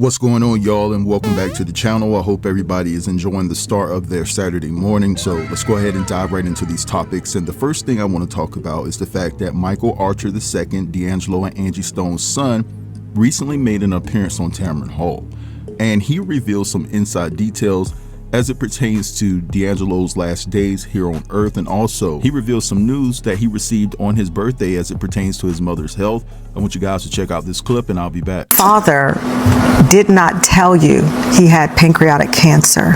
What's going on, y'all, and welcome back to the channel. I hope everybody is enjoying the start of their Saturday morning. So let's go ahead and dive right into these topics. And the first thing I want to talk about is the fact that Michael Archer II, D'Angelo and Angie Stone's son, recently made an appearance on Tamron Hall. And he revealed some inside details as it pertains to D'Angelo's last days here on Earth, and also he revealed some news that he received on his birthday as it pertains to his mother's health. I want you guys to check out this clip and I'll be back. Father did not tell you he had pancreatic cancer.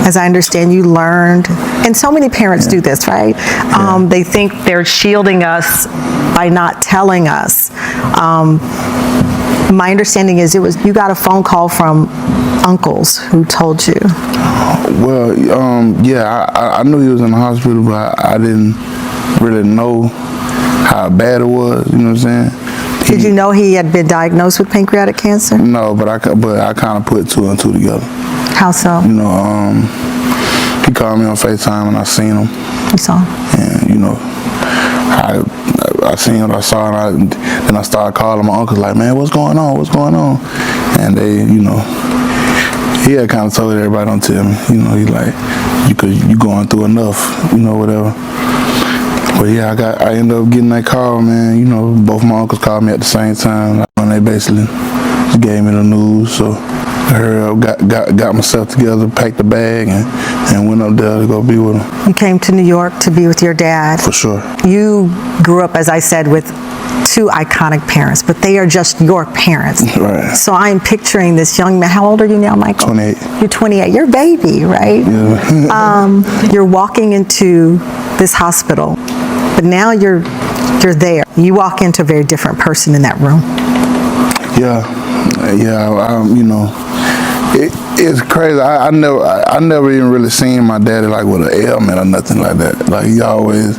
As I understand, you learned, and so many parents do this, right? They think they're shielding us by not telling us. My understanding is you got a phone call from uncles who told you. Well, yeah, I knew he was in the hospital, but I didn't really know how bad it was, you know what I'm saying? Did you know he had been diagnosed with pancreatic cancer? No, but I kind of put two and two together. How so? You know, he called me on FaceTime and I seen him. You saw him? And, you know, I seen what I saw, and then I started calling my uncles like, man, what's going on? What's going on? And they, you know, he had kind of told everybody, don't tell me. You know, he's like, you going through enough, you know, whatever. But yeah, I ended up getting that call, man. You know, both my uncles called me at the same time, and they basically just gave me the news. So I hurried up, got myself together, packed the bag, and went up there to go be with him. You came to New York to be with your dad. For sure. You grew up, as I said, with two iconic parents, but they are just your parents. Right. So I'm picturing this young man. How old are you now, Michael? 28. You're 28. You're a baby, right? Yeah. You're walking into this hospital, but now you're there. You walk into a very different person in that room. Yeah, you know, it's crazy. I never even really seen my daddy like with an ailment or nothing like that. Like he always,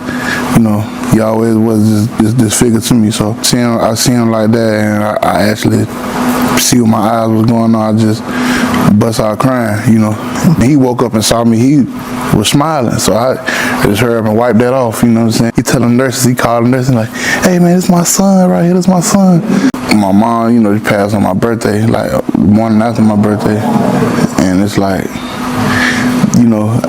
you know, he always was this figure to me. So I see him like that, and I actually see what my eyes was going on. I just bust out crying, you know. He woke up and saw me. He was smiling, so I just hurried up and wiped that off. You know what I'm saying? He telling nurses, he called the nurses like, "Hey man, it's my son right here. That's my son." My mom, you know, she passed on my birthday, like morning after my birthday, and it's like, you know,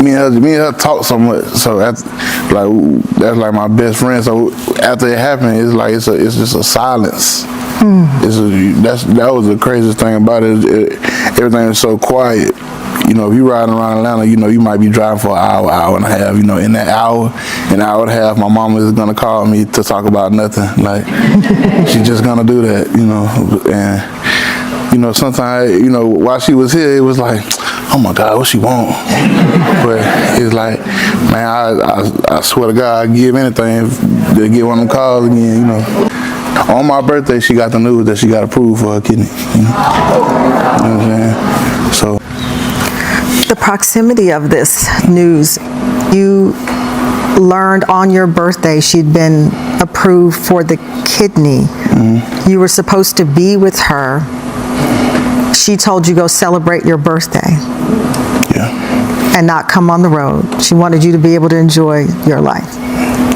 me and her talk so much, so that's like my best friend. So after it happened, it's like it's just a silence. That was the craziest thing about it. Everything is so quiet. You know, if you riding around Atlanta, you know, you might be driving for an hour and a half. You know, in that hour and a half, my mama is gonna call me to talk about nothing. Like, she's just gonna do that, you know. And, you know, sometimes, you know, while she was here, it was like, oh my God, what she want? But it's like, man, I swear to God, I'd give anything to get one of them calls again, you know. On my birthday, she got the news that she got approved for her kidney. You know what I'm saying? So. The proximity of this news, you learned on your birthday she'd been approved for the kidney. You were supposed to be with her. She told you go celebrate your birthday. Yeah. And not come on the road. She wanted you to be able to enjoy your life.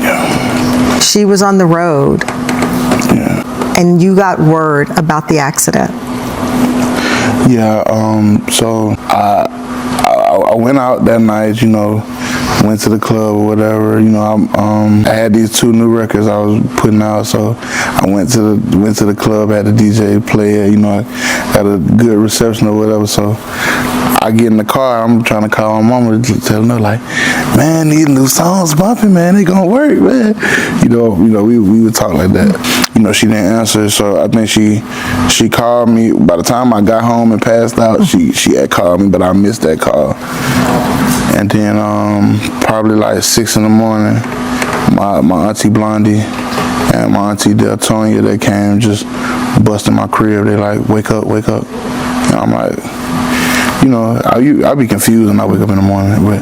Yeah. She was on the road. Yeah. And you got word about the accident. Yeah, so I went out that night, you know, went to the club or whatever, you know. I had these two new records I was putting out, so I went to the club, had the DJ play it, you know, had a good reception or whatever. So I get in the car, I'm trying to call my mama to tell her, like, man, these new songs bumping, man, they gonna work, man. You know, we would talk like that. You know, she didn't answer, so I think she called me. By the time I got home and passed out, she had called me, but I missed that call. And then probably like 6 in the morning, my auntie Blondie and my auntie Deltonia, they came just busting my crib. They like, wake up, wake up. And I'm like, you know, I be confused when I wake up in the morning, but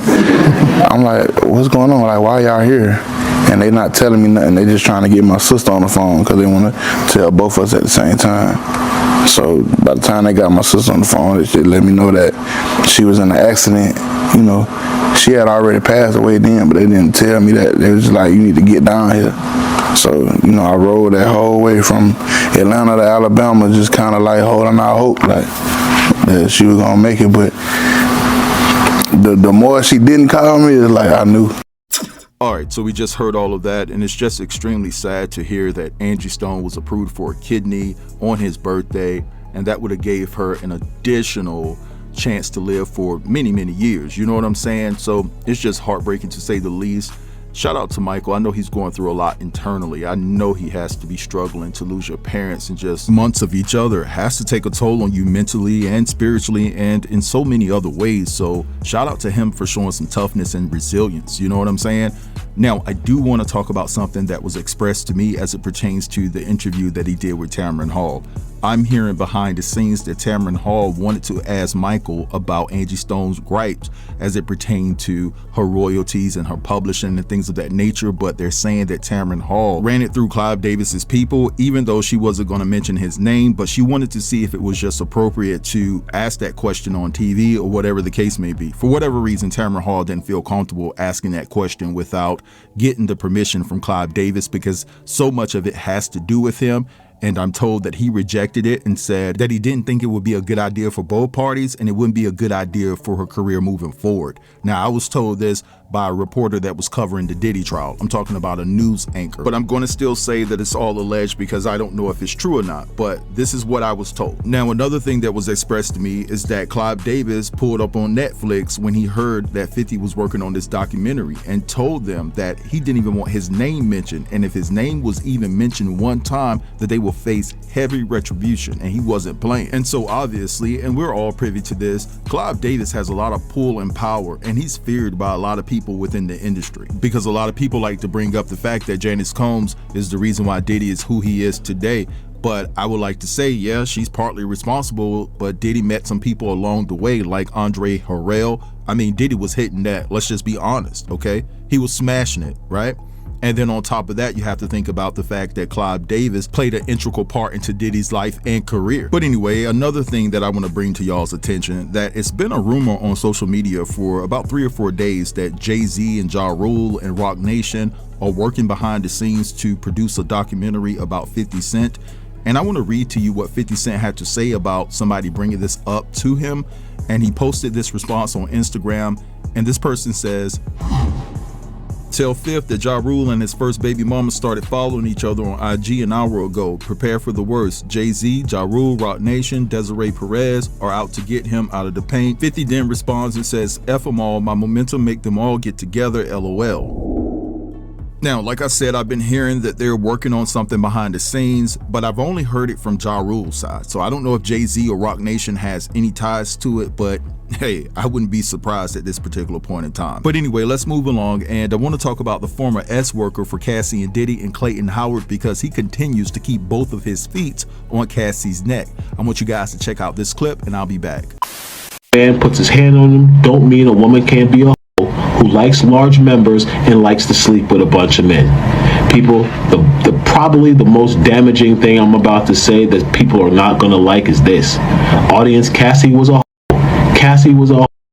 I'm like, what's going on? Like, why y'all here? And they not telling me nothing. They just trying to get my sister on the phone because they want to tell both of us at the same time. So by the time they got my sister on the phone, they let me know that she was in an accident. You know, she had already passed away then, but they didn't tell me that. They was just like, you need to get down here. So, you know, I rode that whole way from Atlanta to Alabama, just kind of like holding out hope, like that she was gonna make it. But the more she didn't call me, it's like I knew. All right, so we just heard all of that, and it's just extremely sad to hear that Angie Stone was approved for a kidney on his birthday, and that would have gave her an additional chance to live for many, many years. You know what I'm saying? So it's just heartbreaking to say the least. Shout out to Michael. I know he's going through a lot internally. I know he has to be struggling to lose your parents in just months of each other. It has to take a toll on you mentally and spiritually and in so many other ways. So shout out to him for showing some toughness and resilience. You know what I'm saying? Now, I do want to talk about something that was expressed to me as it pertains to the interview that he did with Tamron Hall. I'm hearing behind the scenes that Tamron Hall wanted to ask Michael about Angie Stone's gripes as it pertained to her royalties and her publishing and things of that nature, but they're saying that Tamron Hall ran it through Clive Davis's people, even though she wasn't going to mention his name, but she wanted to see if it was just appropriate to ask that question on TV or whatever the case may be. For whatever reason, Tamron Hall didn't feel comfortable asking that question without getting the permission from Clive Davis, because so much of it has to do with him. And I'm told that he rejected it and said that he didn't think it would be a good idea for both parties and it wouldn't be a good idea for her career moving forward. Now, I was told this by a reporter that was covering the Diddy trial. I'm talking about a news anchor, but I'm going to still say that it's all alleged because I don't know if it's true or not, but this is what I was told. Now, another thing that was expressed to me is that Clive Davis pulled up on Netflix when he heard that 50 was working on this documentary and told them that he didn't even want his name mentioned, and if his name was even mentioned one time, that they will face heavy retribution, and he wasn't playing. And so obviously, and we're all privy to this, Clive Davis has a lot of pull and power, and he's feared by a lot of people within the industry, because a lot of people like to bring up the fact that Janice Combs is the reason why Diddy is who he is today. But I would like to say, yeah, she's partly responsible, but Diddy met some people along the way like Andre Harrell. I mean, Diddy was hitting that. Let's just be honest, okay? He was smashing it, right? And then on top of that, you have to think about the fact that Clive Davis played an integral part into Diddy's life and career. But anyway, another thing that I want to bring to y'all's attention, that it's been a rumor on social media for about 3 or 4 days that Jay-Z and Ja Rule and Roc Nation are working behind the scenes to produce a documentary about 50 Cent. And I want to read to you what 50 Cent had to say about somebody bringing this up to him. And he posted this response on Instagram. And this person says, "Tell Fifth that Ja Rule and his first baby mama started following each other on IG an hour ago. Prepare for the worst. Jay-Z, Ja Rule, Roc Nation, Desiree Perez are out to get him out of the paint." 50 then responds and says, "F them all, my momentum make them all get together, LOL." Now, like I said, I've been hearing that they're working on something behind the scenes, but I've only heard it from Ja Rule's side. So I don't know if Jay-Z or Roc Nation has any ties to it, but hey, I wouldn't be surprised at this particular point in time. But anyway, let's move along, and I want to talk about the former S-worker for Cassie and Diddy and Clayton Howard, because he continues to keep both of his feet on Cassie's neck. I want you guys to check out this clip, and I'll be back. Man puts his hand on him don't mean a woman can't be a who likes large members and likes to sleep with a bunch of men. People, the probably the most damaging thing I'm about to say that people are not going to like is this. Audience, Cassie was a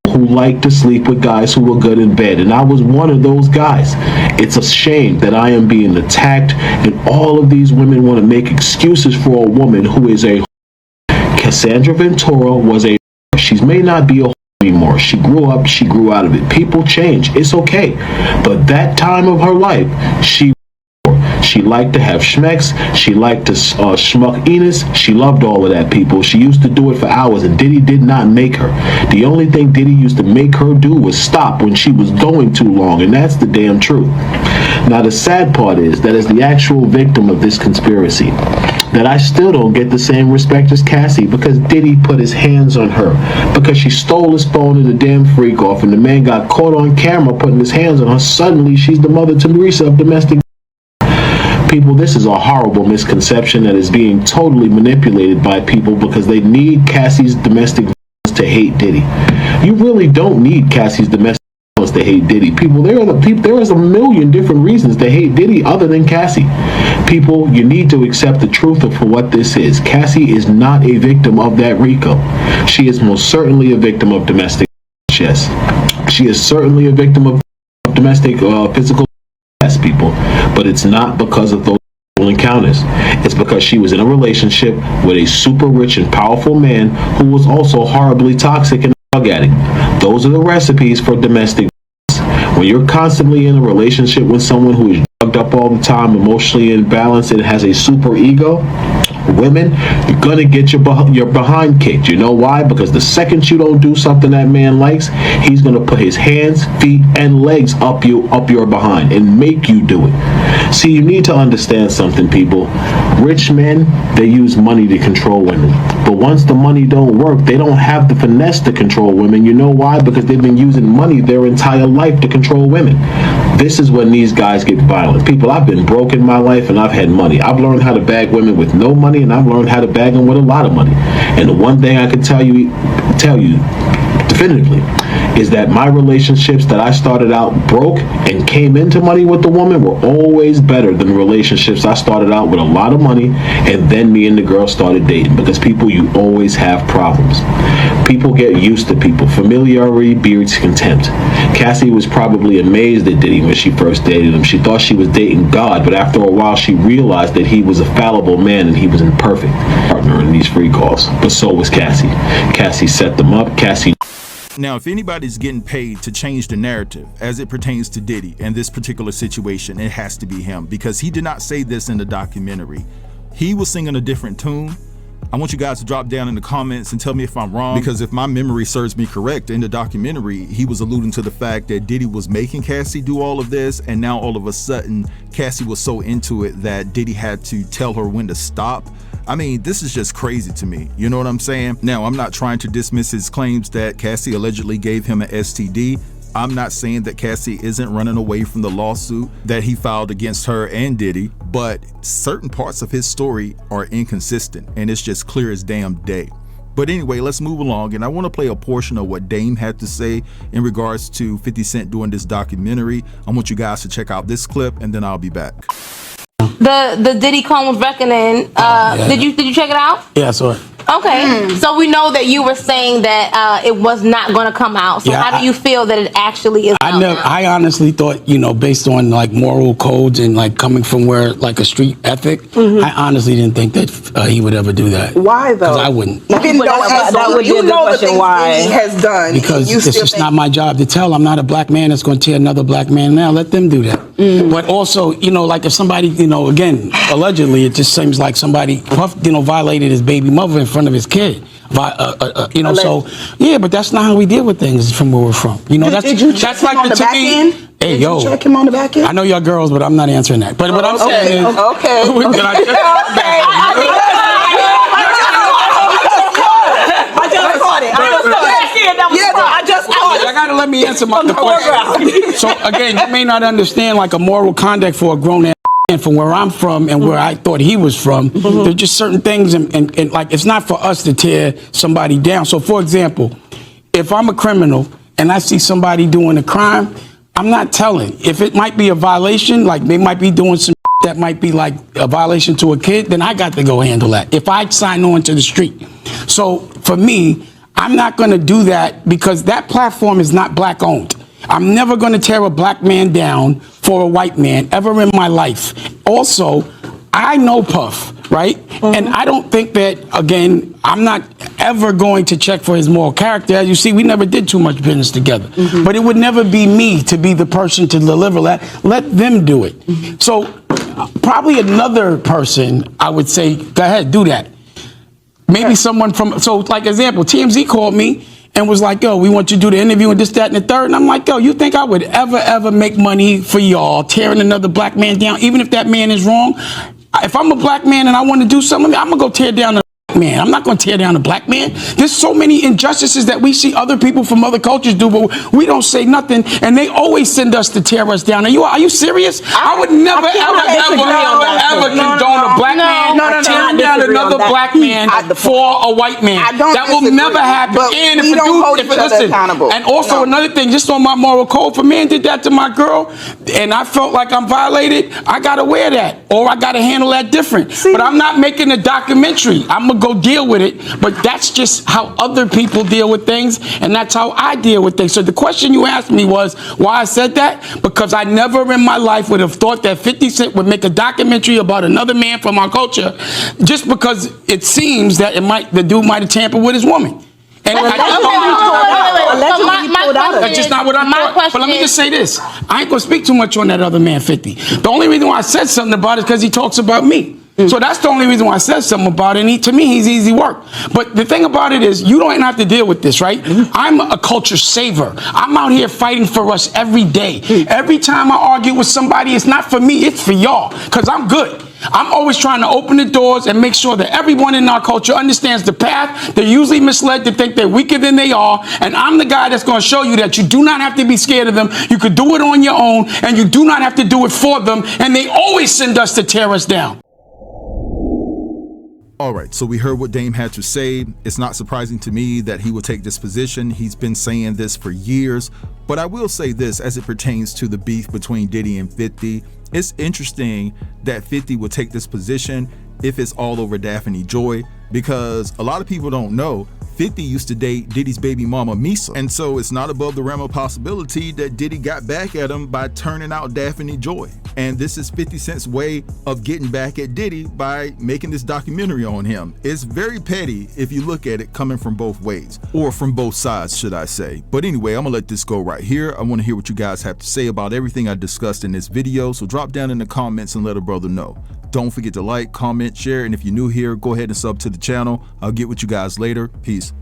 who liked to sleep with guys who were good in bed, and I was one of those guys. It's a shame that I am being attacked, and all of these women want to make excuses for a woman who is a Cassandra Ventura was a she may not be a anymore. She grew up, she grew out of it. People change, it's okay. But that time of her life, she liked to have schmecks, she liked to schmuck Enos, she loved all of that, people. She used to do it for hours, and Diddy did not make her. The only thing Diddy used to make her do was stop when she was going too long, and that's the damn truth. Now the sad part is that as the actual victim of this conspiracy, that I still don't get the same respect as Cassie, because Diddy put his hands on her, because she stole his phone and the damn freak off, and the man got caught on camera putting his hands on her. Suddenly she's the Mother Teresa of domestic. People, this is a horrible misconception that is being totally manipulated by people because they need Cassie's domestic violence to hate Diddy. You really don't need Cassie's domestic violence to hate Diddy. People, there is a million different reasons to hate Diddy other than Cassie. People, you need to accept the truth of for what this is. Cassie is not a victim of that RICO. She is most certainly a victim of domestic violence. Yes. She is certainly a victim of domestic physical, yes, people, but it's not because of those encounters. It's because she was in a relationship with a super rich and powerful man who was also horribly toxic and a drug addict. Those are the recipes for domestic violence. When you're constantly in a relationship with someone who is drugged up all the time, emotionally imbalanced, and has a super ego, women, you're gonna get your behind kicked. You know why? Because the second you don't do something that man likes, he's gonna put his hands, feet, and legs up your behind and make you do it. See, you need to understand something, people. Rich men, they use money to control women. But once the money don't work, they don't have the finesse to control women. You know why? Because they've been using money their entire life to control women. This is when these guys get violent. People, I've been broke in my life and I've had money. I've learned how to bag women with no money, and I've learned how to bag them with a lot of money. And the one thing I can tell you definitively is that my relationships that I started out broke and came into money with the woman were always better than relationships I started out with a lot of money and then me and the girl started dating. Because people, you always have problems. People get used to people. Familiarity breeds contempt. Cassie was probably amazed at Diddy when she first dated him. She thought she was dating God, but after a while she realized that he was a fallible man and he was imperfect partner in these free calls. But so was Cassie. Cassie set them up. Cassie. Now, if anybody's getting paid to change the narrative as it pertains to Diddy and this particular situation, it has to be him, because he did not say this in the documentary. He was singing a different tune. I want you guys to drop down in the comments and tell me if I'm wrong, because if my memory serves me correct, in the documentary, he was alluding to the fact that Diddy was making Cassie do all of this, and now all of a sudden, Cassie was so into it that Diddy had to tell her when to stop. I mean, this is just crazy to me. You know what I'm saying? Now, I'm not trying to dismiss his claims that Cassie allegedly gave him an STD. I'm not saying that Cassie isn't running away from the lawsuit that he filed against her and Diddy, but certain parts of his story are inconsistent, and it's just clear as damn day. But anyway, let's move along, and I want to play a portion of what Dame had to say in regards to 50 Cent doing this documentary. I want you guys to check out this clip, and then I'll be back. The Diddy Combs Reckoning. Did you check it out? Yeah, I saw it. Okay, so we know that you were saying that it was not going to come out. So how do you feel that it actually is? I honestly thought, based on like moral codes and like coming from where like a street ethic, I honestly didn't think that he would ever do that. Why though? Because I wouldn't. You didn't know that would be a good question. Why? He has done because it's just not my job to tell. I'm not a black man that's going to tear another black man down. Let them do that. But also, like if somebody, again, allegedly, it just seems like somebody, violated his baby mother in front of his kid. So yeah, but that's not how we deal with things from where we're from. Did you check that's him like on the back end? Hey, Did you check him on the back end? I know y'all girls, but I'm not answering that. But what I'm saying is, okay. Did I check on the back end? I just caught it. I gotta let me answer the question. So again, you may not understand like a moral conduct for a grown ass man from where I'm from and where I thought he was from. There's just certain things and like it's not for us to tear somebody down. So for example, if I'm a criminal and I see somebody doing a crime, I'm not telling. If it might be a violation, like they might be doing some that might be like a violation to a kid, then I got to go handle that. If I sign on to the street. So for me, I'm not going to do that because that platform is not black owned. I'm never going to tear a black man down for a white man ever in my life. Also, I know Puff, right? And I don't think that, again, I'm not ever going to check for his moral character. As you see, we never did too much business together. But it would never be me to be the person to deliver that. Let them do it. So probably another person, I would say, go ahead, do that. Maybe someone from, so like example, TMZ called me and was like, yo, we want you to do the interview and this, that, and the third. And I'm like, yo, you think I would ever make money for y'all tearing another black man down, even if that man is wrong? If I'm a black man and I want to do something, I'm going to go tear down a man. I'm not going to tear down a black man. There's so many injustices that we see other people from other cultures do, but we don't say nothing, and they always send us to tear us down. Are you serious? I would never, ever condone a black man tearing down another black man for a white man. That will never happen. And we don't hold each other accountable. And also another thing, just on my moral code, if a man did that to my girl, and I felt like I'm violated, I got to wear that, or I got to handle that different. But I'm not making a documentary. I'm going to go go deal with it, but that's just how other people deal with things, and that's how I deal with things. So the question you asked me was why I said that, because I never in my life would have thought that 50 Cent would make a documentary about another man from our culture just because it seems that the dude might have tampered with his woman. And that's just not what I thought. But let me just say this. I ain't going to speak too much on that other man, 50. The only reason why I said something about it is because he talks about me. So that's the only reason why I said something about it. And to me, he's easy work. But the thing about it is, you don't have to deal with this, right? I'm a culture saver. I'm out here fighting for us every day. Every time I argue with somebody, it's not for me, it's for y'all. Because I'm good. I'm always trying to open the doors and make sure that everyone in our culture understands the path. They're usually misled to think they're weaker than they are. And I'm the guy that's going to show you that you do not have to be scared of them. You could do it on your own, and you do not have to do it for them. And they always send us to tear us down. All right, so we heard what Dame had to say. It's not surprising to me that he will take this position. He's been saying this for years. But I will say this as it pertains to the beef between Diddy and 50. It's interesting that 50 will take this position if it's all over Daphne Joy, because a lot of people don't know 50 used to date Diddy's baby mama Misa, and so it's not above the realm of possibility that Diddy got back at him by turning out Daphne Joy. And this is 50 Cent's way of getting back at Diddy by making this documentary on him. It's very petty if you look at it coming from both ways, or from both sides, should I say. But anyway, I'm gonna let this go right here. I want to hear what you guys have to say about everything I discussed in this video, so drop down in the comments and let a brother know. Don't forget to like, comment, share, and if you're new here, go ahead and sub to the channel. I'll get with you guys later. Peace.